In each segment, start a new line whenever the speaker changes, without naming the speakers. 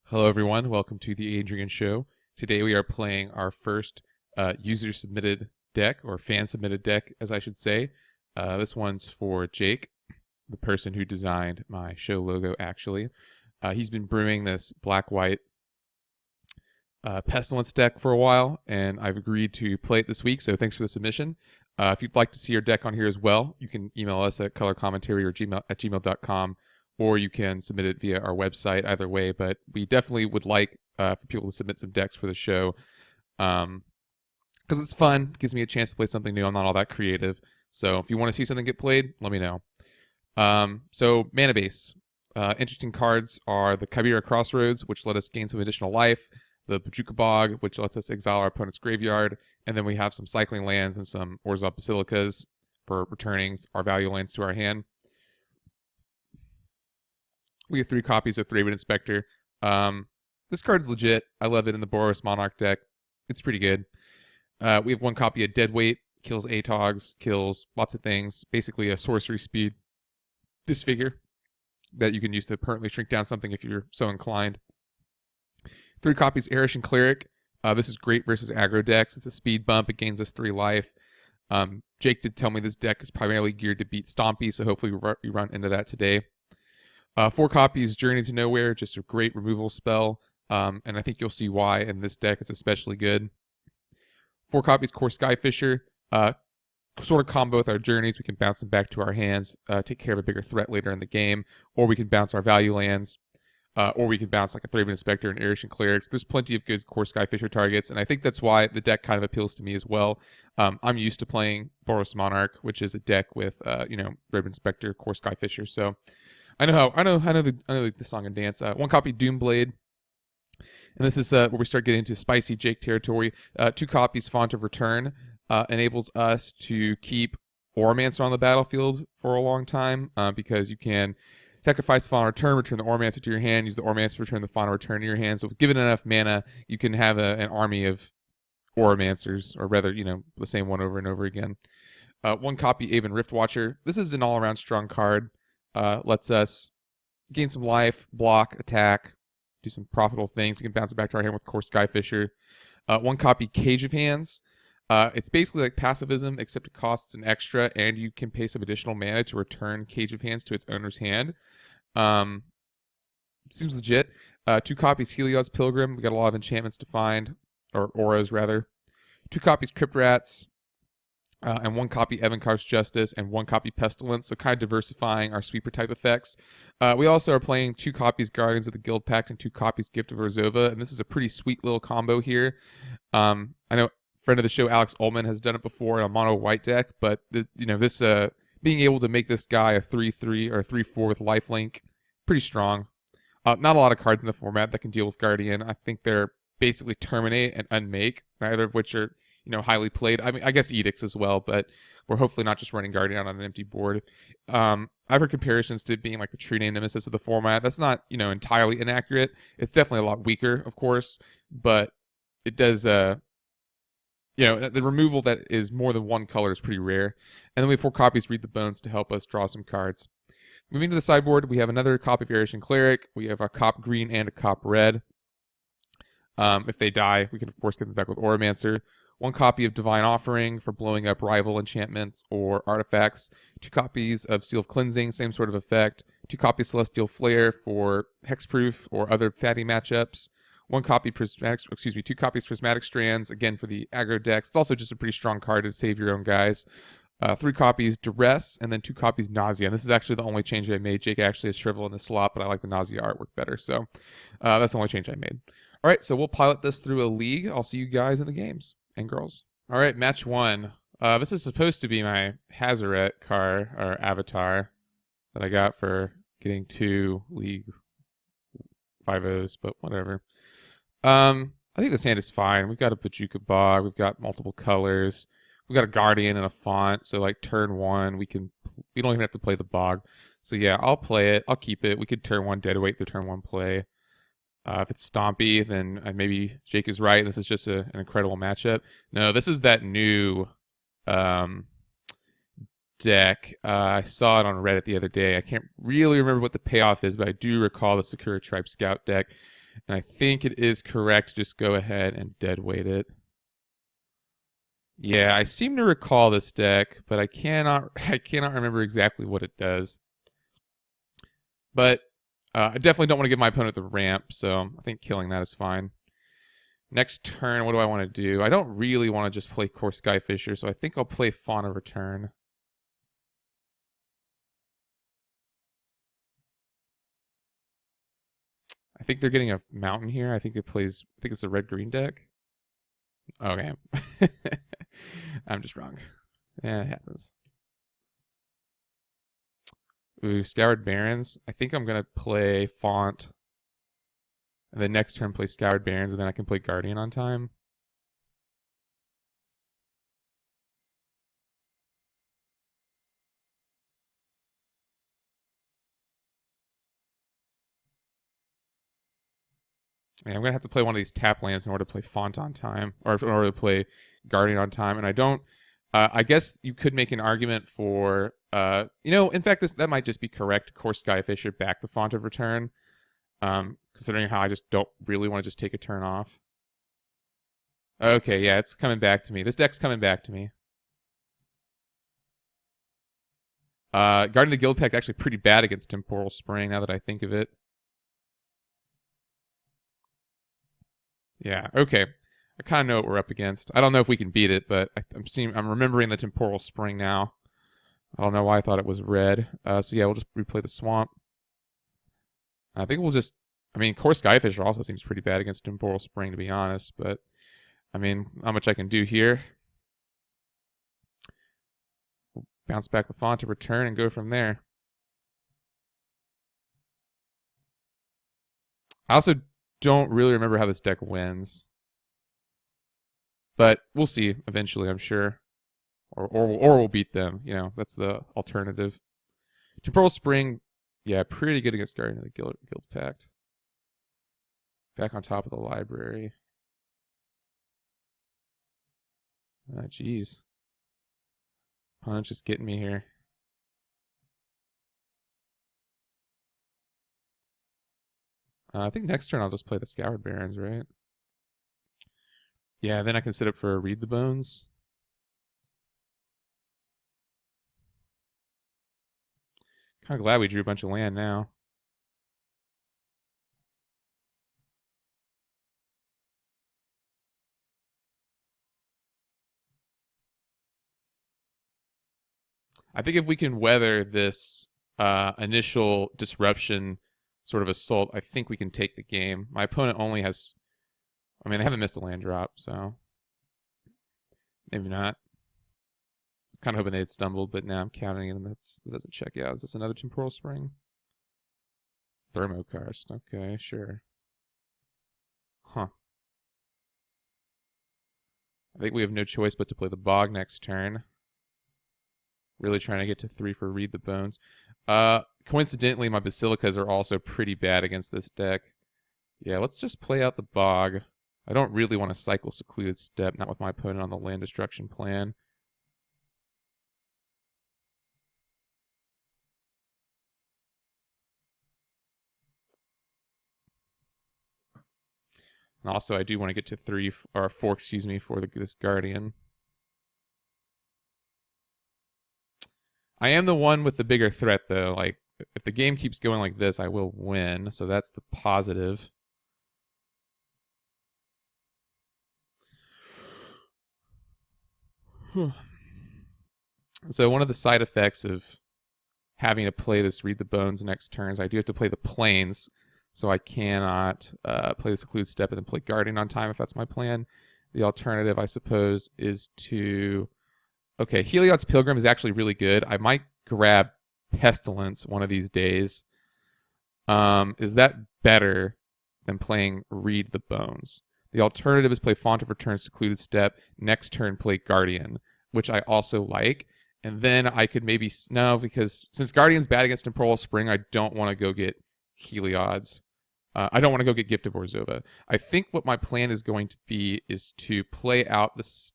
Hello, everyone. Welcome to the Adrian Show. Today we are playing our first user-submitted deck, or fan-submitted deck, as I should say. This one's for Jake, the person who designed my show logo, actually. He's been brewing this black-white Pestilence deck for a while, and I've agreed to play it this week, so thanks for the submission. If you'd like to see your deck on here as well, you can email us at colorcommentary or gmail.com, or you can submit it via our website, either way. But we definitely would like for people to submit some decks for the show, because it's fun. It gives me a chance to play something new. I'm not all that creative. So if you want to see something get played, let me know. So mana base. Interesting cards are the Chimera Crossroads, which let us gain some additional life, the Bojuka Bog, which lets us exile our opponent's graveyard, and then we have some cycling lands and some Orzhov Basilicas for returning our value lands to our hand. We have 3 copies of Thraben Inspector. This card's legit. I love it in the Boros Monarch deck. It's pretty good. We have 1 copy of Deadweight. Kills ATOGs, kills lots of things. Basically a sorcery speed disfigure that you can use to permanently shrink down something if you're so inclined. 3 copies Arishan Cleric. This is great versus aggro decks. It's a speed bump. It gains us 3 life. Jake did tell me this deck is primarily geared to beat Stompy, so hopefully we run into that today. 4 copies Journey to Nowhere, just a great removal spell, and I think you'll see why in this deck it's especially good. 4 copies Core Skyfisher, sort of combo with our journeys. We can bounce them back to our hands, take care of a bigger threat later in the game, or we can bounce our value lands, or we can bounce like a Thraben Inspector and Arishan Clerics. There's plenty of good Core Skyfisher targets, and I think that's why the deck kind of appeals to me as well. I'm used to playing Boros Monarch, which is a deck with Thraben Inspector, Core Skyfisher, so I know the song and dance. 1 copy Doomblade, and this is where we start getting into spicy Jake territory. 2 copies Font of Return enables us to keep Auramancer on the battlefield for a long time, because you can sacrifice the Font of Return, return the Auramancer to your hand, use the Auramancer to return the Font of Return to your hand. So given enough mana, you can have an army of Auramancers, or rather, the same one over and over again. 1 copy Aven Riftwatcher. This is an all-around strong card. Lets us gain some life, block, attack, do some profitable things. We can bounce it back to our hand with Core Skyfisher. 1 copy Cage of Hands. It's basically like pacifism, except it costs an extra, and you can pay some additional mana to return Cage of Hands to its owner's hand. Seems legit. 2 copies Heliod's Pilgrim. We got a lot of enchantments to find, or auras rather. 2 copies Crypt Rats. And 1 copy Evankar's Justice, and 1 copy Pestilence, so kind of diversifying our sweeper type effects. We also are playing 2 copies Guardians of the Guild Pact and 2 copies Gift of Orzhova, and this is a pretty sweet little combo here. I know friend of the show Alex Ullman has done it before in a mono white deck, but this being able to make this guy a 3/3 or a 3/4 with lifelink, pretty strong. Not a lot of cards in the format that can deal with Guardian. I think they're basically Terminate and Unmake, neither of which are highly played. I mean, I guess Edicts as well, but we're hopefully not just running Guardian on an empty board. I've heard comparisons to it being like the True Name Nemesis of the format. That's not, entirely inaccurate. It's definitely a lot weaker, of course, but it does, the removal that is more than 1 color is pretty rare. And then we have 4 copies Read the Bones to help us draw some cards. Moving to the sideboard, we have another copy of Arishan Cleric. We have a Cop Green and a Cop Red. If they die, we can, of course, get them back with Auramancer. 1 copy of Divine Offering for blowing up rival enchantments or artifacts. 2 copies of Seal of Cleansing, same sort of effect. 2 copies Celestial Flare for hexproof or other fatty matchups. 2 copies Prismatic Strands, again for the aggro decks. It's also just a pretty strong card to save your own guys. 3 copies Duress, and then 2 copies Nausea. And this is actually the only change I made. Jake actually has Shrivel in the slot, but I like the Nausea artwork better. So that's the only change I made. All right, so we'll pilot this through a league. I'll see you guys in the games. And girls. All right, match 1. This is supposed to be my Hazaret car or avatar that I got for getting 2 League 5-0s, but whatever. I think this hand is fine. We've got a Bojuka Bog. We've got multiple colors. We've got a Guardian and a Font. So like turn 1, we don't even have to play the Bog. So yeah, I'll play it. I'll keep it. We could turn 1 Deadweight the turn 1 play. If it's Stompy, then maybe Jake is right. This is just an incredible matchup. No, this is that new deck. I saw it on Reddit the other day. I can't really remember what the payoff is, but I do recall the Sakura Tribe Scout deck. And I think it is correct to just go ahead and deadweight it. Yeah, I seem to recall this deck, but I cannot remember exactly what it does. But I definitely don't want to give my opponent the ramp, so I think killing that is fine. Next turn, what do I want to do? I don't really want to just play Core Skyfisher, so I think I'll play Fawn of Return. I think they're getting a mountain here. I think it's a red-green deck. Okay. I'm just wrong. Yeah, it happens. Ooh, Scoured Barrens. I think I'm going to play Font. And then next turn play Scoured Barrens, and then I can play Guardian on time. Yeah, I'm going to have to play one of these tap lands in order to play Font on time, or in order to play Guardian on time. And I don't... I guess you could make an argument for... in fact, that might just be correct. Core Skyfisher back the Font of Return. Considering how I just don't really want to just take a turn off. Okay, yeah, it's coming back to me. This deck's coming back to me. Guardian of the Guild Pact actually pretty bad against Temporal Spring, now that I think of it. Yeah, okay. I kind of know what we're up against. I don't know if we can beat it, but I'm remembering the Temporal Spring now. I don't know why I thought it was red. So yeah, we'll just replay the Swamp. I think we'll just... Core Skyfisher also seems pretty bad against Temporal Spring, to be honest, but... not much I can do here. We'll bounce back the Font to return and go from there. I also don't really remember how this deck wins. But we'll see eventually, I'm sure. Or we'll beat them. That's the alternative. Temporal Spring, yeah, pretty good against Guardian of the Guild Pact. Back on top of the library. Jeez. Opponent's just getting me here. I think next turn I'll just play the Scoured Barrens, right? Yeah, then I can set up for a Read the Bones. Kind of glad we drew a bunch of land now. I think if we can weather this initial disruption sort of assault, I think we can take the game. My opponent only has... I haven't missed a land drop, so... maybe not. I was kind of hoping they had stumbled, but now I'm counting it, and that doesn't check out. Is this another Temporal Spring? Thermokarst. Okay, sure. Huh. I think we have no choice but to play the Bog next turn. Really trying to get to 3 for Read the Bones. Coincidentally, my Basilicas are also pretty bad against this deck. Yeah, let's just play out the Bog. I don't really want to cycle Secluded Steppe, not with my opponent on the land destruction plan. And also, I do want to get to 4, for this Guardian. I am the one with the bigger threat, though. Like, if the game keeps going like this, I will win. So that's the positive. So one of the side effects of having to play this Read the Bones next turns, I do have to play the Plains. So I cannot play the Secluded Steppe and then play Guardian on time if that's my plan. The alternative, I suppose, is to... Okay, Heliod's Pilgrim is actually really good. I might grab Pestilence one of these days. Is that better than playing Read the Bones? The alternative is play Font of Return, Secluded Steppe. Next turn, play Guardian, which I also like. And then I could maybe... No, because since Guardian's bad against Temporal Spring, I don't want to go get Heliod's. I don't want to go get Gift of Orzhov. I think what my plan is going to be is to play out this...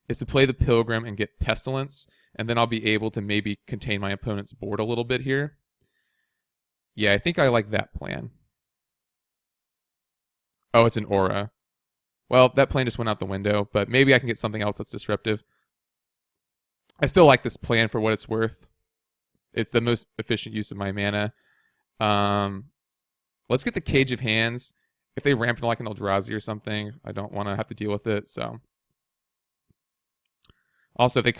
is to play the Pilgrim and get Pestilence, and then I'll be able to maybe contain my opponent's board a little bit here. Yeah, I think I like that plan. Oh, it's an aura. Well, that plan just went out the window, but maybe I can get something else that's disruptive. I still like this plan for what it's worth. It's the most efficient use of my mana. Um, let's get the Cage of Hands. If they ramp into like an Eldrazi or something, I don't want to have to deal with it. So, also if they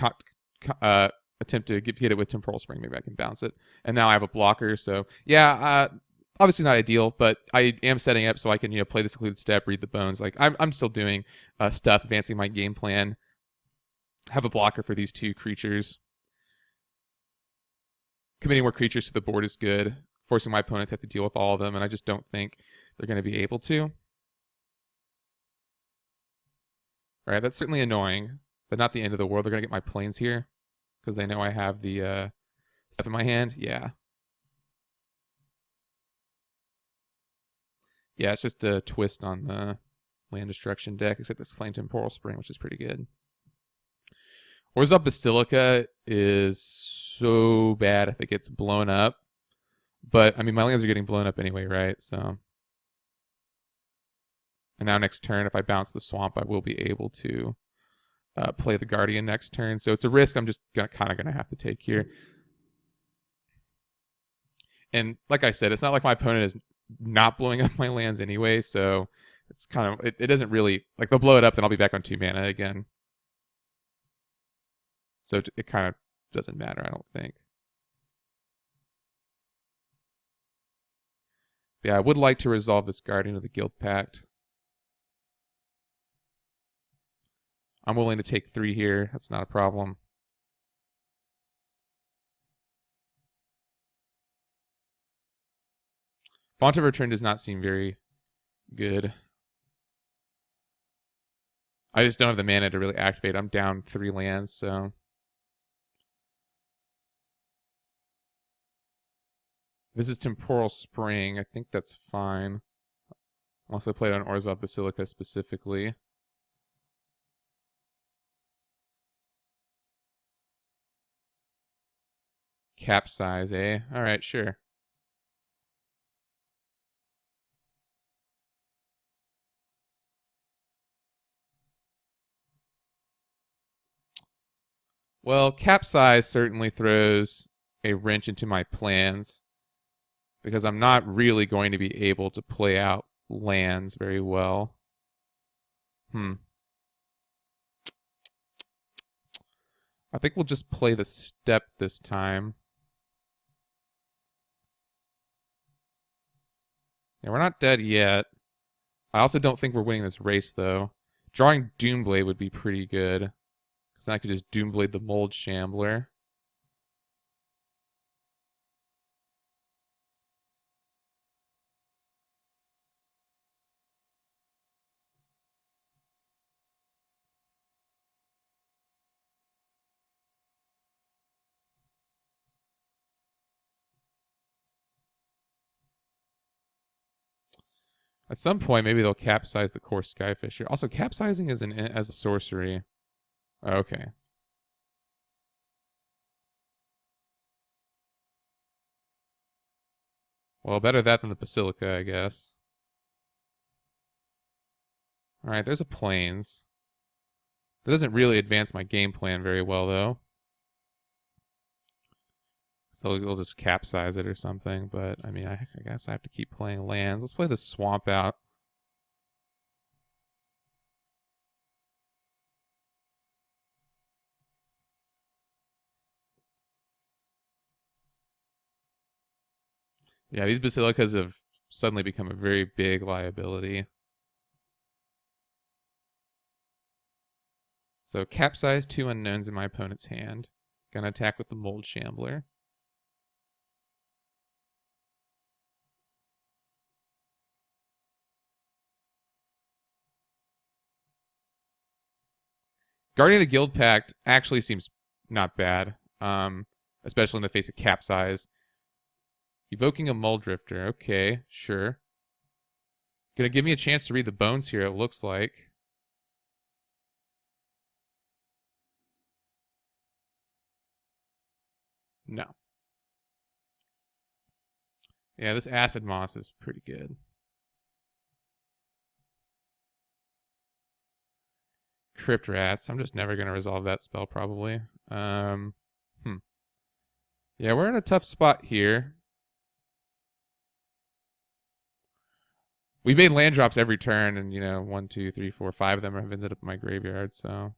attempt to get it with Temporal Spring, maybe I can bounce it. And now I have a blocker. So yeah, obviously not ideal, but I am setting up so I can play the Secluded Step, read the bones. Like I'm still doing stuff, advancing my game plan. Have a blocker for these two creatures. Committing more creatures to the board is good. Forcing my opponent to have to deal with all of them, and I just don't think they're going to be able to. All right, that's certainly annoying, but not the end of the world. They're going to get my planes here because they know I have the step in my hand. Yeah. Yeah, it's just a twist on the land destruction deck, except it's playing Temporal Spring, which is pretty good. Orzhov Basilica is so bad if it gets blown up. But, I mean, my lands are getting blown up anyway, right? So. And now next turn, if I bounce the swamp, I will be able to play the Guardian next turn. So it's a risk I'm just kind of going to have to take here. And like I said, it's not like my opponent is not blowing up my lands anyway. So it's kind of, it doesn't really, like they'll blow it up, then I'll be back on 2 mana again. So it kind of doesn't matter, I don't think. But yeah, I would like to resolve this Guardian of the Guild Pact. I'm willing to take 3 here. That's not a problem. Font of Return does not seem very good. I just don't have the mana to really activate. I'm down 3 lands, so. This is Temporal Spring. I think that's fine. Unless I played on Orzhov Basilica specifically. Capsize, eh? Alright, sure. Well, Capsize certainly throws a wrench into my plans because I'm not really going to be able to play out lands very well. I think we'll just play the step this time. Yeah, we're not dead yet. I also don't think we're winning this race, though. Drawing Doomblade would be pretty good. Because then I could just Doomblade the Mold Shambler. At some point, maybe they'll capsize the core Skyfisher. Also, capsizing is as a sorcery. Okay. Well, better that than the Basilica, I guess. Alright, there's a Plains. That doesn't really advance my game plan very well, though. So they'll just capsize it or something. But, I mean, I guess I have to keep playing lands. Let's play the Swamp out. Yeah, these Basilicas have suddenly become a very big liability. So capsize 2 unknowns in my opponent's hand. Gonna attack with the Mold Shambler. Guardian of the Guild Pact actually seems not bad, especially in the face of capsize. Evoking a Muldrifter. Okay, sure. Gonna give me a chance to read the bones here, it looks like. No. Yeah, this Acid Moss is pretty good. Crypt Rats. I'm just never going to resolve that spell, probably. Yeah, we're in a tough spot here. We've made land drops every turn, and, 1, 2, 3, 4, 5 of them have ended up in my graveyard, so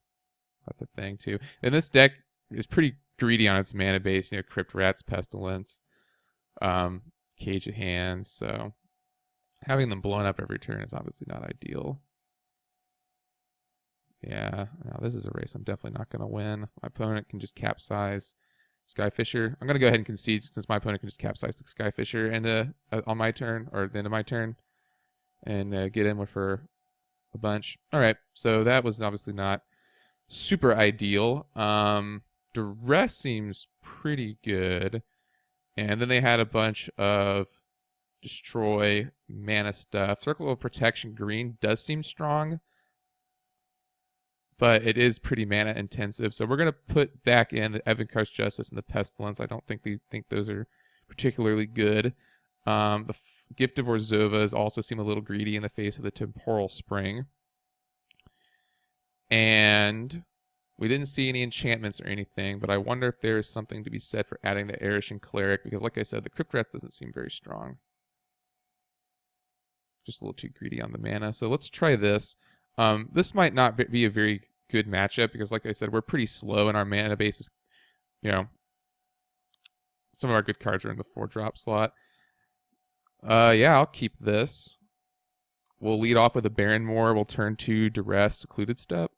that's a thing, too. And this deck is pretty greedy on its mana base, Crypt Rats, Pestilence, Cage of Hands, so having them blown up every turn is obviously not ideal. Yeah, no, this is a race I'm definitely not going to win. My opponent can just capsize Skyfisher. I'm going to go ahead and concede since my opponent can just capsize the Skyfisher and on my turn, or at the end of my turn, and get in with her a bunch. All right, so that was obviously not super ideal. Duress seems pretty good. And then they had a bunch of destroy mana stuff. Circle of Protection green does seem strong, but it is pretty mana intensive. So we're going to put back in the Evankar's Justice and the Pestilence. I don't think they think those are particularly good. The Gift of Orzhov also seem a little greedy in the face of the Temporal Spring. And we didn't see any enchantments or anything, but I wonder if there is something to be said for adding the Erishan Cleric, because like I said, the Crypt Rats doesn't seem very strong. Just a little too greedy on the mana. So let's try this. This might not be a very good matchup, because like I said, we're pretty slow in our mana bases. Some of our good cards are in the 4-drop slot. Yeah, I'll keep this. We'll lead off with a Barrenmoor. We'll turn to Duress, Secluded Step.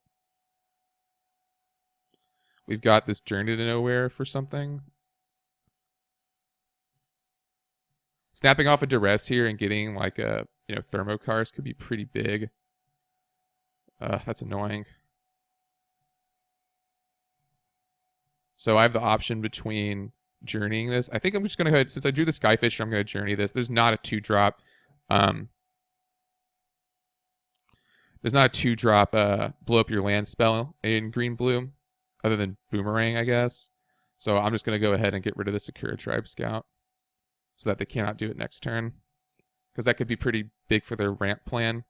We've got this Journey to Nowhere for something. Snapping off a Duress here and getting like a Thermokarst could be pretty big. That's annoying. So I have the option between journeying this. I think I'm just going to go ahead, since I drew the Skyfisher, I'm going to journey this. There's not a 2-drop. There's not a 2-drop blow up your land spell in green-blue, other than Boomerang, I guess. So I'm just going to go ahead and get rid of the Sakura Tribe Scout so that they cannot do it next turn, because that could be pretty big for their ramp plan.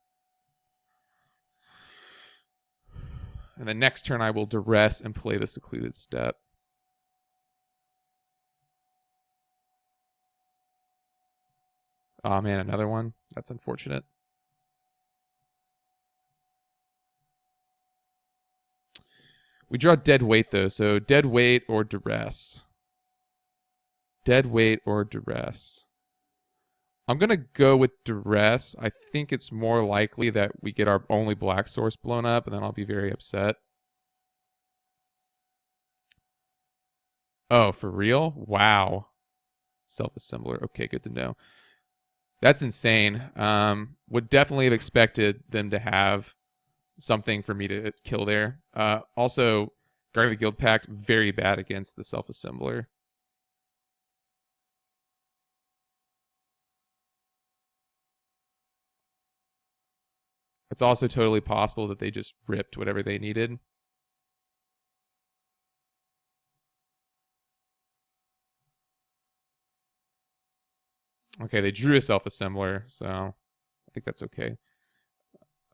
And then next turn I will Duress and play the Secluded Step. Oh man, another one? That's unfortunate. We draw Dead Weight though, so Dead Weight or Duress. Dead Weight or Duress. I'm going to go with Duress. I think it's more likely that we get our only black source blown up, and then I'll be very upset. Oh, for real? Wow. Self-assembler. Okay, good to know. That's insane. Would definitely have expected them to have something for me to kill there. Also, Guardian of the Guild Pact, very bad against the self-assembler. It's also totally possible that they just ripped whatever they needed. Okay, they drew a self-assembler, so I think that's okay.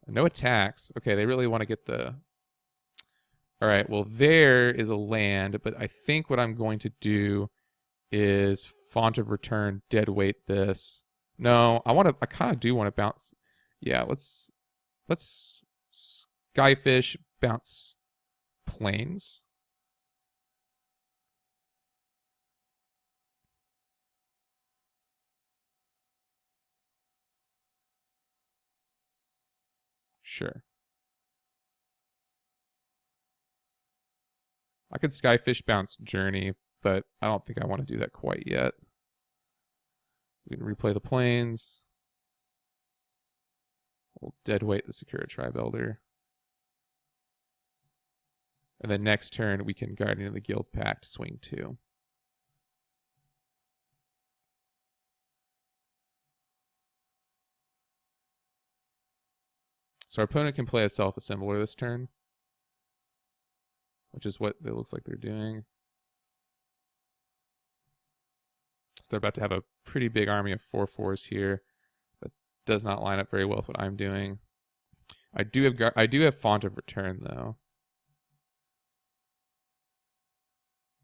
No attacks. Okay, they really want to get the... All right, well, there is a land, but I think what I'm going to do is Font of Return, Dead Weight this. No, I kind of do want to bounce. Yeah, let's Skyfish, bounce Plains. Sure. I could Skyfish, bounce Journey, but I don't think I want to do that quite yet. We can replay the Plains. We'll Dead Weight the Sakura Tribe Elder. And then next turn, we can Guardian of the Guild Pact, swing 2. So our opponent can play a self-assembler this turn, which is what it looks like they're doing. So they're about to have a pretty big army of 4/4s here. That does not line up very well with what I'm doing. I do have Font of Return though.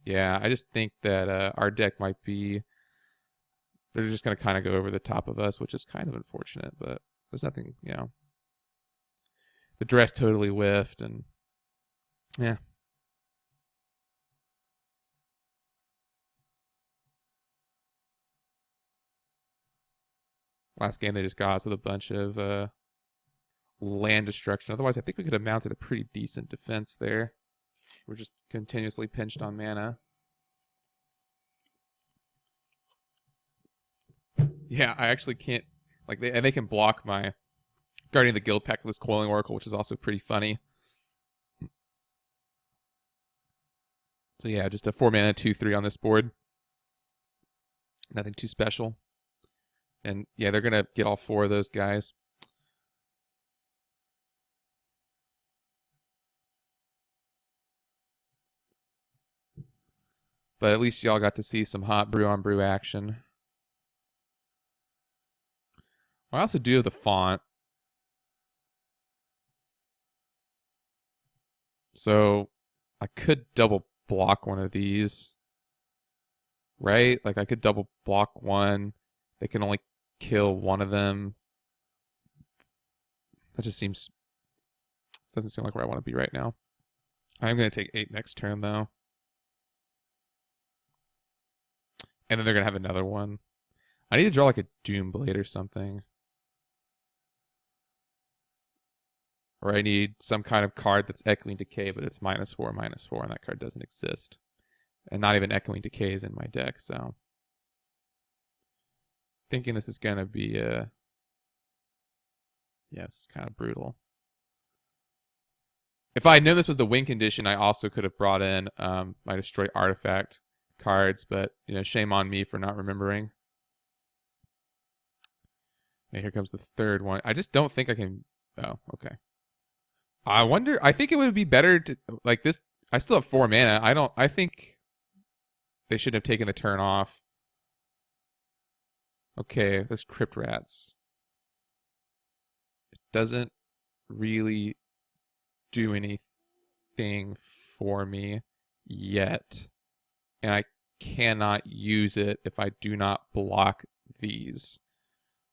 Yeah, I just think that our deck might be. They're just gonna kind of go over the top of us, which is kind of unfortunate. But there's nothing, you know. The dress totally whiffed, and yeah. Last game they just got us with a bunch of land destruction. Otherwise, I think we could have mounted a pretty decent defense there. We're just continuously pinched on mana. Yeah, I actually can't like they can block my Guardian of the Guild Pack with this Coiling Oracle, which is also pretty funny. So yeah, just a 4-mana 2/3 on this board. Nothing too special. And yeah, they're gonna get all 4 of those guys. But at least y'all got to see some hot brew on brew action. I also do have the font. So I could double block one of these. Right? Like I could double block one. They can only kill one of them. That just seems... This doesn't seem like where I want to be right now. I'm going to take 8 next turn, though. And then they're going to have another one. I need to draw like a Doom Blade or something. Or I need some kind of card that's Echoing Decay, but it's -4/-4, and that card doesn't exist. And not even Echoing Decay is in my deck, so... Thinking this is going to be yeah, this is kind of brutal. If I had known this was the win condition, I also could have brought in my Destroy Artifact cards, but you know, shame on me for not remembering. And here comes the third one. I just don't think I can... Oh, okay. I wonder... I think it would be better to... Like this... I still have 4 mana. I think they shouldn't have taken the turn off. Okay, there's Crypt Rats. It doesn't really do anything for me yet. And I cannot use it if I do not block these.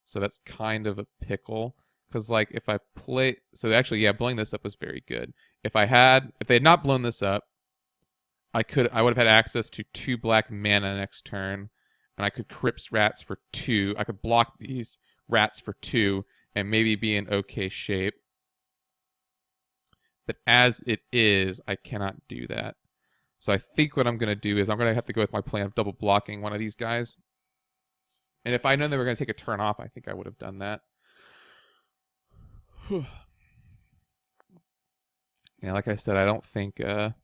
So that's kind of a pickle. Because like if I play... So actually, yeah, blowing this up was very good. If they had not blown this up, I would have had access to 2 black mana next turn. And I could Crypt Rats for 2. I could block these rats for 2 and maybe be in okay shape. But as it is, I cannot do that. So I think what I'm going to do is I'm going to have to go with my plan of double blocking one of these guys. And if I known they were going to take a turn off, I think I would have done that. Yeah, like I said, I don't think they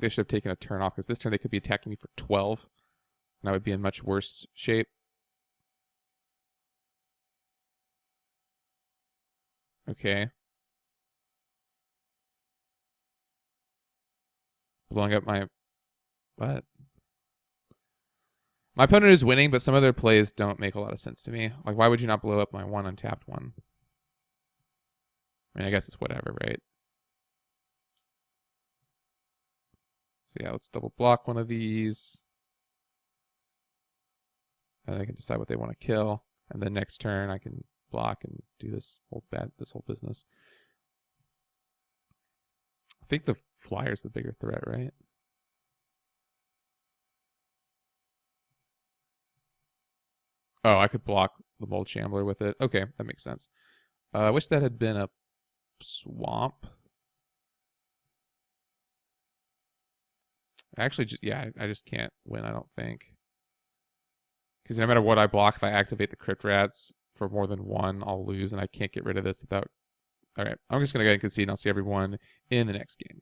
should have taken a turn off, because this turn they could be attacking me for 12, and I would be in much worse shape. Okay. Blowing up my... What? My opponent is winning, but some of their plays don't make a lot of sense to me. Like, why would you not blow up my 1 untapped one? I mean, I guess it's whatever, right? So yeah, let's double block one of these. And they can decide what they want to kill. And then next turn I can block and do this whole business. I think the flyer's the bigger threat, right? Oh, I could block the Mold Shambler with it. Okay, that makes sense. I wish that had been a swamp. Actually, yeah, I just can't win, I don't think. Because no matter what I block, if I activate the Crypt Rats for more than 1, I'll lose, and I can't get rid of this without... Alright, I'm just going to go ahead and concede, and I'll see everyone in the next game.